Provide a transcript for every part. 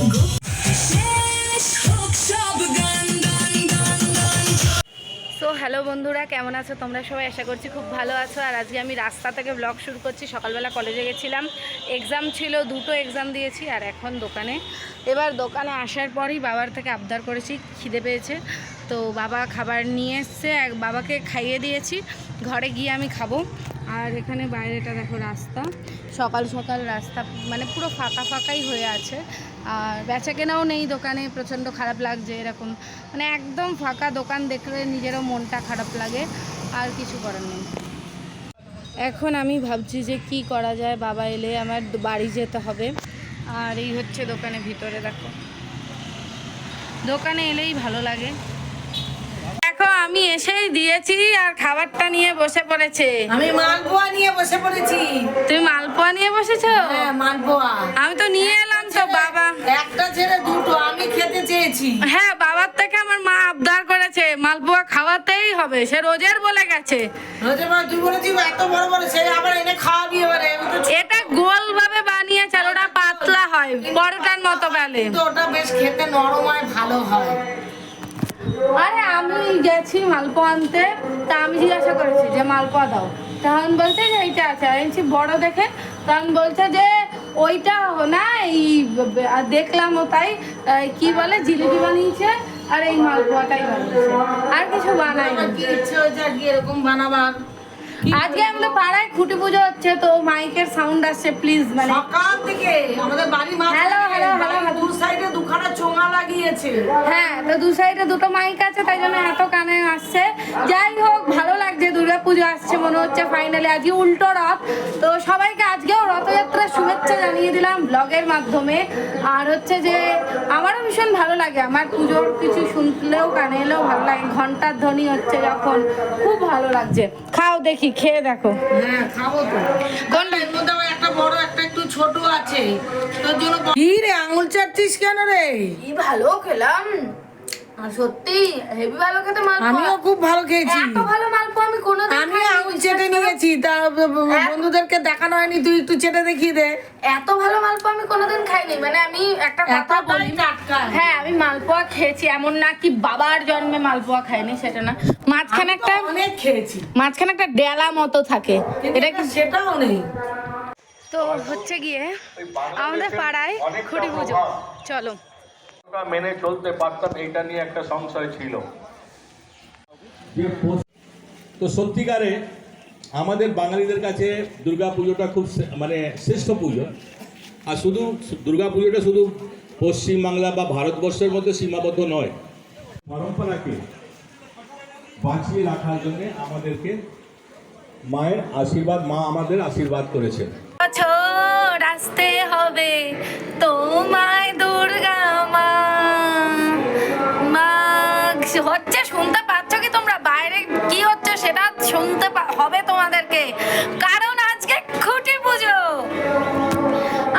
So hello বন্ধুরা, কেমন আছো তোমরা সবাই? আশা করছি খুব ভালো আছো। আর আজকে আমি রাস্তা থেকে ব্লগ শুরু করছি। সকালবেলা কলেজে গেছিলাম, এক্সাম ছিল, দুটো এক্সাম দিয়েছি। আর এখন দোকানে, এবার দোকানে আসার পরই বাবার থেকে আবদার করেছি, খিদে পেয়েছে। তো বাবা খাবার নিয়ে এসছে, বাবাকে খাইয়ে দিয়েছি, ঘরে গিয়ে আমি খাবো। আর এখানে বাইরেটা দেখো, রাস্তা সকাল সকাল রাস্তা মানে পুরো ফাঁকা ফাঁকাই হয়ে আছে। আর বেচা কেনাও নেই দোকানে, প্রচণ্ড খারাপ লাগছে। এরকম মানে একদম ফাঁকা দোকান দেখলে নিজেরও মনটা খারাপ লাগে, আর কিছু করার নেই। এখন আমি ভাবছি যে কি করা যায়। বাবা এলে আমার বাড়ি যেতে হবে। আর এই হচ্ছে দোকানে ভিতরে, দেখো দোকানে এলেই ভালো লাগে। দেখো আমি এসেই দিয়েছি আর খাবারটা নিয়ে বসে পড়েছে। আমি মালপোয়া নিয়ে বসে পড়েছি। তুমি মালপোয়া নিয়ে বসেছো? হ্যাঁ, মালপোয়া আমি তো নিয়ে এলাম তো। বাবা একটা ছেড়ে দুটো আমি খেতে চেয়েছি। হ্যাঁ, বাবার থেকে আমার মা আবদার করেছে মালপোয়া খাওয়াতেই হবে, সে রোজের বলে গেছে। রোজের পর তুই বলেছি এত বড় বড় সে আবার এনে খাওয়াবি এবারে। এটা গোল ভাবে বানিয়েছে, আর ওটা পাতলা হয়, পরোটার মতো বেলে। তো ওটা বেশ খেতে নরম হয়, ভালো হয়। আরে আমি গেছি মালপোয়া আনতে, তা আমি জিজ্ঞাসা করেছি যে মালপোয়া দাও, তখন বলছে যে এইটা আছে। আমি বড় দেখে, তখন বলছে যে ওইটা না, এই দেখলাম ও তাই কি বলে জিলিপি বানিয়েছে, আর এই মালপোয়াটাই বানিয়েছে, আর কিছু বানায়নি। কি ইচ্ছে হয়েছে আর কি এরকম বানাবার। আজকে আমাদের পাড়ায় খুঁটি পুজো হচ্ছে, তো মাইকের সাউন্ড আসছে, প্লিজ। মানে সকাল থেকে আমাদের বাড়ি হ্যালো হ্যালো হ্যালো, দু সাইডে দুখানা চোঙা লাগিয়েছে। হ্যাঁ, তো দু সাইডে দুটো মাইক আছে, তাই জন্য এত কানে আসছে। যাই হোক, ভালো লাগছে, দুর্গা পুজো আসছে মনে হচ্ছে ফাইনালি। আজকে উল্টো রথ, তো সবাইকে আজকেও রথযাত্রার শুভেচ্ছা জানিয়ে দিলাম ব্লগের মাধ্যমে। আর হচ্ছে যে আমারও ভীষণ ভালো লাগে, আমার পুজোর কিছু শুনলেও কানে এলেও ভালো লাগে। ঘন্টার ধ্বনি হচ্ছে যখন, খুব ভালো লাগছে। খাও দেখি, খেয়ে দেখো। হ্যাঁ, খাবো তো। কোনটা এর মধ্যে আবার একটা বড় একটা একটু ছোট আছে, তোর জন্য। কি রে আঙুল চাটছিস কেন রে? কি ভালো খেলাম, আর সত্যি হেভি ভালো খেতে মালপোয়া। আমিও খুব ভালো খেয়েছি। এত ভালো মালপোয়া আমি কোনোদিন আমি আঙুল চেটে নিয়েছি, তা বন্ধুদেরকে দেখানো হয়নি, তুই একটু চেটে দেখিয়ে দে। এত ভালো মালপোয়া আমি কোনোদিন খাইনি। মানে আমি একটা কথা বলি, হ্যাঁ আমি মালপোয়া খেয়েছি, এমন না কি বাবার জন্মে মালপোয়া খাইনি, সেটা না। মাঝখানে একটা অনেক খেয়েছি, মাঝখানে একটা ডেলা মতো থাকে, এটা কি সেটাও নেই। তো হচ্ছে গিয়ে আমাদের পাড়ায় খুঁটি পুজো, চলো। মেনে চলতে পারতাম, এটা নিয়ে একটা সংশয় ছিল। তো সত্যিকারে আমাদের বাঙালিদের কাছে দুর্গা পুজোটা খুব মানে শ্রেষ্ঠ পুজো। আর শুধু দুর্গা পুজোটা শুধু পশ্চিমবাংলা বা ভারতবর্ষের মধ্যে সীমাবদ্ধ নয়, পরম্পরাকে বাঁচিয়ে রাখার জন্য আমাদেরকে মায়ের আশীর্বাদ, মা আমাদের আশীর্বাদ করেছেন। বছর আসতে হবে তোমায় দুর্গা মা। মা হচ্ছে, শুনতে পাচ্ছ কি তোমরা? বাইরে কি হচ্ছে সেটা শুনতে হবে তোমাদেরকে, কারণ আজকে খুঁটি পুজো।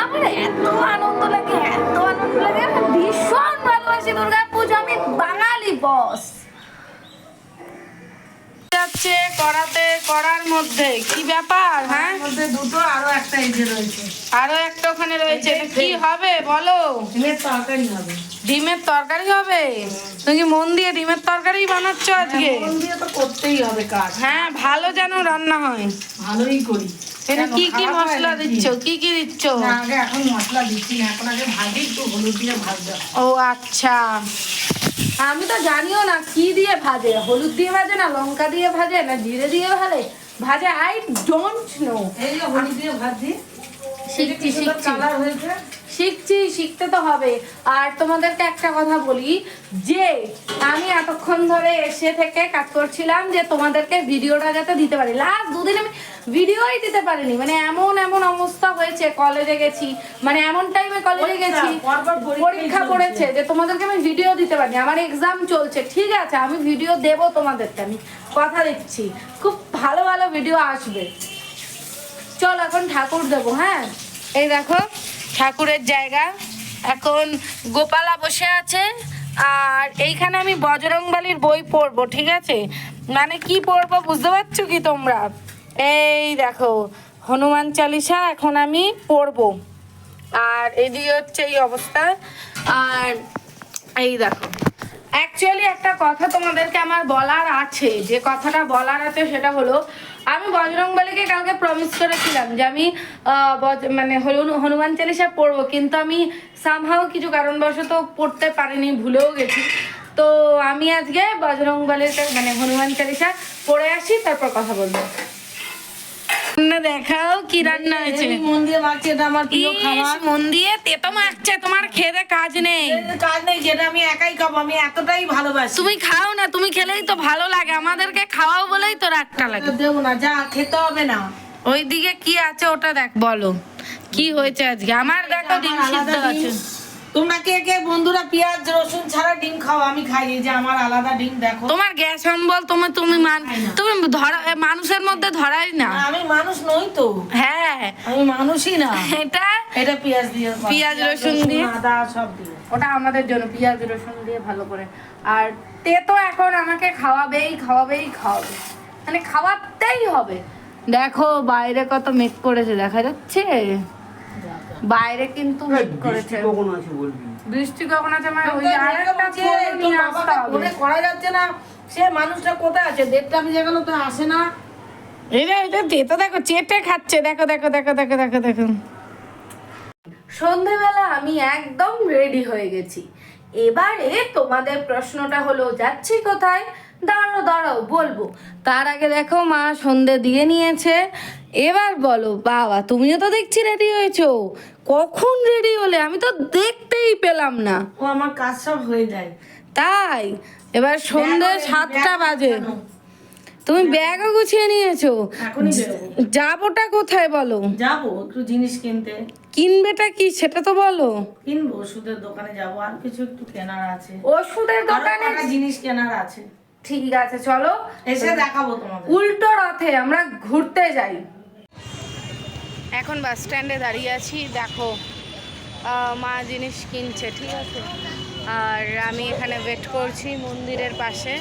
আমার এত আনন্দ লাগে, এত আনন্দ লাগে, আমি ভীষণ ভালোবাসি দুর্গা পুজো। আমি বাঙালি বস। যাচ্ছে করাতে, করার মধ্যে কি ব্যাপার? হ্যাঁ, মধ্যে দুটো, আরো একটা এই যে রয়েছে, আরো একটা ওখানে রয়েছে। কি হবে বলো? ডিমের তরকারি হবে। ডিমের তরকারি হবে? তুমি কি মন দিয়ে ডিমের তরকারি বানাচ্ছ আজকে? মন দিয়ে তো করতেই হবে কাজ। হ্যাঁ, ভালো যেন রান্না হয়। ভালোই করি। এটা কি কি মশলা দিচ্ছ? কি কি দিচ্ছ? না, আগে এখন মশলা দিচ্ছি না, এখন আগে ভাজি, একটু হলুদ দিয়ে ভাজবে। ও আচ্ছা, আমি তো জানিও না কি দিয়ে ভাজে। হলুদ দিয়ে ভাজে, না লঙ্কা দিয়ে ভাজে, না জিরে দিয়ে ভাজে, আই ডোন্ট নো। এই যে হলুদ দিয়ে ভাজি, শিখছি শিখছি কালার হয়েছে। শিখছি, শিখতে তো হবে। আর তোমাদেরকে একটা কথা বলি, যে আমি এতক্ষণ ধরে এসে থেকে কাজ করছিলাম যে তোমাদেরকে ভিডিওটা যাতে দিতে পারি। লাস্ট দুদিন আমি ভিডিওই দিতে পারিনি, মানে এমন এমন অবস্থা হয়েছে। কলেজে গেছি, মানে এমন টাইমে কলেজে গেছি, পরীক্ষা পড়েছে, যে তোমাদেরকে আমি ভিডিও দিতে পারিনি। আমার এক্সাম চলছে, ঠিক আছে, আমি ভিডিও দেবো তোমাদেরকে, আমি কথা দিচ্ছি, খুব ভালো ভালো ভিডিও আসবে। চল এখন ঠাকুর দেবো। হ্যাঁ, এই দেখো ঠাকুরের জায়গা, এখন গোপালা বসে আছে। আর এইখানে আমি বজরংবলীর বই পড়বো, ঠিক আছে? মানে কি পড়বো বুঝতে পারছো কি তোমরা? এই দেখো হনুমান চালিসা এখন আমি পড়বো। আর এদিকে হচ্ছে এই অবস্থা। আর এই দেখো, অ্যাকচুয়ালি একটা কথা তোমাদেরকে আমার বলার আছে, যে কথাটা বলার আছে সেটা হলো, আমি বজরংবলীকে কালকে প্রমিস করেছিলাম যে আমি মানে হনুমান চালিসা পড়বো, কিন্তু আমি সামহাও কিছু কারণবশত পড়তে পারিনি, ভুলেও গেছি। তো আমি আজকে বজরংবলীর মানে হনুমান চালিসা পড়ে আসি, তারপর কথা বলবো। দেখাও কি রান্না হয়েছে। মন দিয়ে মাখছে, এটা আমার প্রিয় খাবার। মন দিয়ে তেতো মাখছে, তোমার খেতে কাজ নেই। কাজ নেই, যেটা আমি একাই খাবো, আমি এতটাই ভালোবাসি। তুমি খাও না, তুমি খেলেই তো ভালো লাগে, আমাদেরকে খাওয়াও বলেই তো রাগটা লাগে। দেবো না, যা খেতে হবে না। ওইদিকে কি আছে ওটা দেখ, বলো কি হয়েছে আজকে। আমার দেখো ডিম সিদ্ধ আছে। তোমরা কে কে বন্ধুরা পেঁয়াজ রসুন ছাড়া ডিম খাও? আমি খাই, এই যে আমার আলাদা ডিম দেখো। তোমার গ্যাস অম্বল, তুমি ধরা মানুষের মধ্যে ধরাই না। আমি মানুষ নই তো। হ্যাঁ আমি মানুষই না। এটা পেঁয়াজ দিয়ে, পেঁয়াজ রসুন দিয়ে, আদা সব দিয়ে, ওটা আমাদের জন্য পেঁয়াজ রসুন দিয়ে ভালো করে। আর তেতো এখন আমাকে খাওয়াবেই, মানে খাওয়াতেই হবে। দেখো বাইরে কত মেঘ করেছে, দেখা যাচ্ছে বাইরে কিন্তু মেঘ করেছে। বৃষ্টি কখন আছে মানে ওই আরেকটা ফোন নিয়ে আসতে হবে। মনে করা যাচ্ছে না সে মানুষটা কোথায় আছে। 1:30 বেজে গেল তো আসে না। এটা তেতো দেখো, চেটে খাচ্ছে, দেখো। সন্ধেবেলা আমি একদম রেডি হয়ে গেছি। এবারে তোমাদের প্রশ্নটা হলো, যাচ্ছি কোথায়? দাঁড়াও বলবো। তার আগে দেখো মা সন্ধে দিয়ে নিয়েছে। এবার বলো, বাবা তুমিও তো দেখছি রেডি হয়েছো, কখন রেডি হলে? আমি তো দেখতেই পেলাম না। ও আমার কাজ সব হয়ে যায় তাই এবার সন্ধে 7টা বাজে, তুমি ব্যাগও গুছিয়ে নিয়েছো? এখনই বেরোবো। যাবোটা কোথায় বলো? যাবো একটু জিনিস কিনতে। কিনবেটা কি সেটা তো বলো। কিনবো, ওষুধের দোকানে যাবো, আর কিছু একটু কেনার আছে। ওষুধের দোকানে জিনিস কেনার আছে। ঠিক আছে চলো, এসে দেখাবো তোমাদের। উল্টো রথে আমরা ঘুরতে যাই। এখন বাস স্ট্যান্ডে দাঁড়িয়ে আছি, দেখো মা জিনিস কিনছে, ঠিক আছে। আর আমি এখানে ওয়েট করছি মন্দিরের পাশে।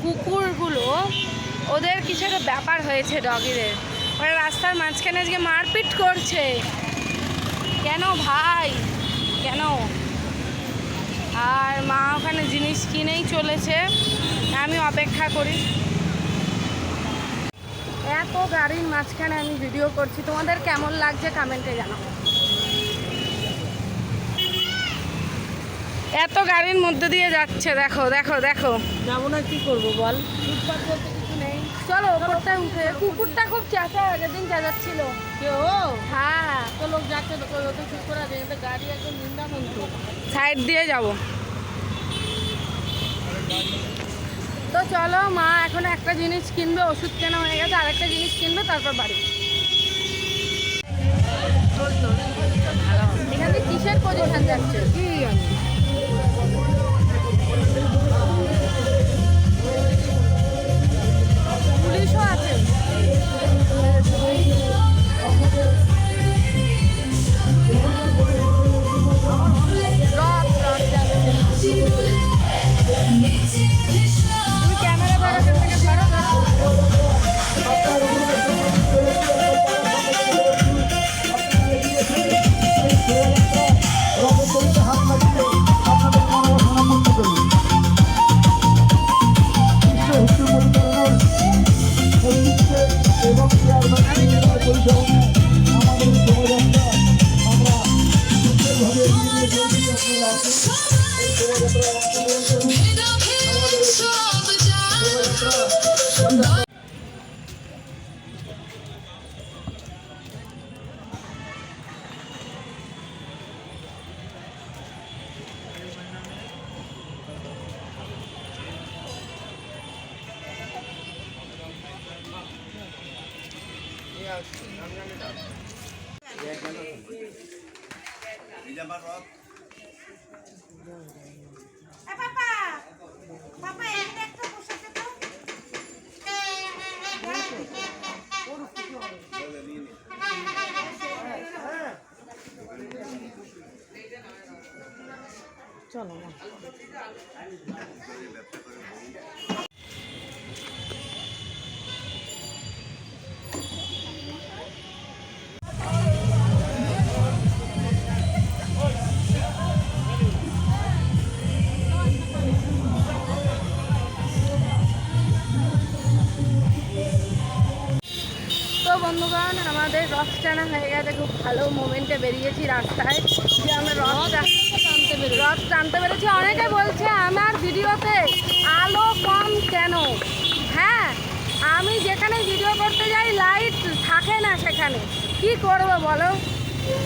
কুকুরগুলো, ওদের কিছু একটা ব্যাপার হয়েছে ডগিদের, ওরা রাস্তার মাঝখানে আজকে মারপিট করছে। কেন ভাই, কেন? আর মা ওখানে জিনিস কিনেই চলেছে, আমি অপেক্ষা করি। এত গাড়ির মাঝখানে আমি ভিডিও করছি, তোমাদের কেমন লাগছে কমেন্টে জানাও। এত গাড়ির মধ্যে দিয়ে যাচ্ছে, দেখো। যাবো না, কি করবো বল? ফুটপাত বলতে কিছু নেই, চলো ওপরটায় উঠে। কুকুরটা খুব চেঁচা, আগের দিন চেঁচাচ্ছিল। হ্যাঁ, তো লোক যাচ্ছে তো ঠিক করে আছে, গাড়ি একদম নিন্দামন্ত। সাইড দিয়ে যাব। তো চলো, মা এখন একটা জিনিস কিনবে, ওষুধ কেনা হয়ে গেছে, আরেকটা জিনিস কিনবে, তারপর বাড়ি। এখান থেকে কিসের পজিশন যাচ্ছে? কি পুলিশও আছে। তুমি ক্যামেরা ধরো, থেকে ধরো। চলো না। এখন আমাদের রথ টানা হয়ে গেছে, খুব ভালো মোমেন্টে বেরিয়েছি রাস্তায় যে আমরা রথ টানতে পেরেছি। অনেকে বলছে আমার ভিডিওতে আলো কম কেন। হ্যাঁ, আমি যেখানে ভিডিও করতে যাই লাইট থাকে না, সেখানে কি করব বলো,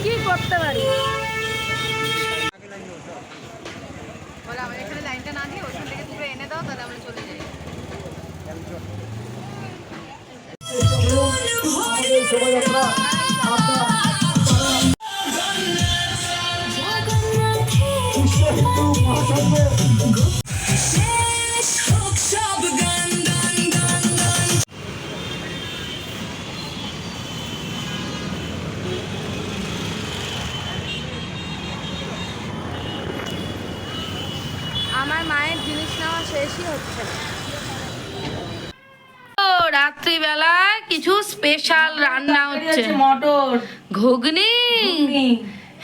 কি করতে পারি? বলে আমাদের এখানে লাইনটা না দিয়ে ওইখান থেকে তুলে এনে দাও, তাহলে আমরা চলে যাই। আমার মায়ের জিনিস নেওয়া শেষই হচ্ছে না। রাত্রিবেলায় কিছু স্পেশাল রান্না হচ্ছে, মটর ঘুগনি।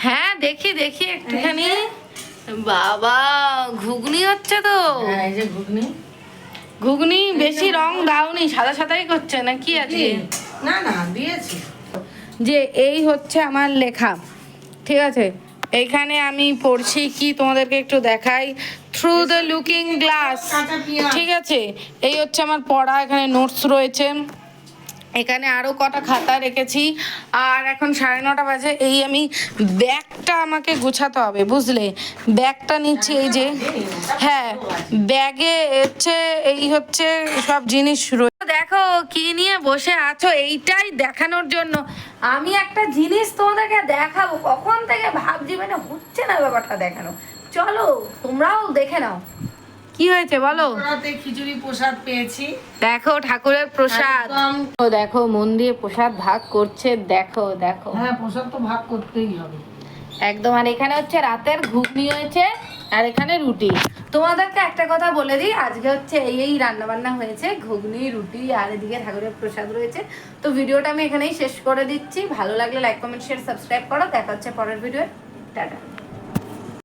হ্যাঁ, দেখি দেখি একটুখানি। বাবা, ঘুগনি হচ্ছে তো। হ্যাঁ, এই যে ঘুগনি। ঘুগনি বেশি রং দাওনি, সাদা সাদাই করছে না কি আছে? না না, দিয়েছি। যে এই হচ্ছে আমার লেখা, ঠিক আছে? এইখানে আমি পড়ছি কি তোমাদেরকে একটু দেখাই, থ্রু দ্য লুকিং গ্লাস, কাঁচা পেঁয়াজ। ঠিক আছে? এই হচ্ছে আমার পড়া, এখানে নোটস রয়েছে, এখানে আরো কটা খাতা রেখেছি। আর এখন 9:30 বাজে। এই আমি ব্যাগটা আমাকে গোছাতে হবে, বুঝলে? ব্যাগটা নিচ্ছি, এই যে, হ্যাঁ, ব্যাগে হচ্ছে এই হচ্ছে সব জিনিস রয়েছে। দেখো কি নিয়ে বসে আছো, এইটাই দেখানোর জন্য। আমি একটা জিনিস তোমাদেরকে দেখাবো, কখন থেকে ভাবছি, মানে হচ্ছে না ব্যাপারটা দেখানো। চলো তোমরাও দেখে নাও কি হয়েছে বলো। রাতে খিচুড়ি প্রসাদ পেয়েছি। দেখো ঠাকুরের প্রসাদ, একদম। ও দেখো মন দিয়ে প্রসাদ ভাগ করছে, দেখো দেখো হ্যাঁ, প্রসাদ তো ভাগ করতেই হবে একদম। আর এখানে হচ্ছে রাতের ঘুগনি হয়েছে, আর এখানে রুটি। তোমাদেরকে একটা কথা বলে দিই, আজকে হচ্ছে এই রান্না বান্না হয়েছে, ঘুগনি, রুটি, আর এদিকে ঠাকুরের প্রসাদ রয়েছে। তো ভিডিওটা আমি এখানেই শেষ করে দিচ্ছি। ভালো লাগলে লাইক, কমেন্ট, শেয়ার, সাবস্ক্রাইব করো। দেখা হচ্ছে পরের ভিডিও। টাটা।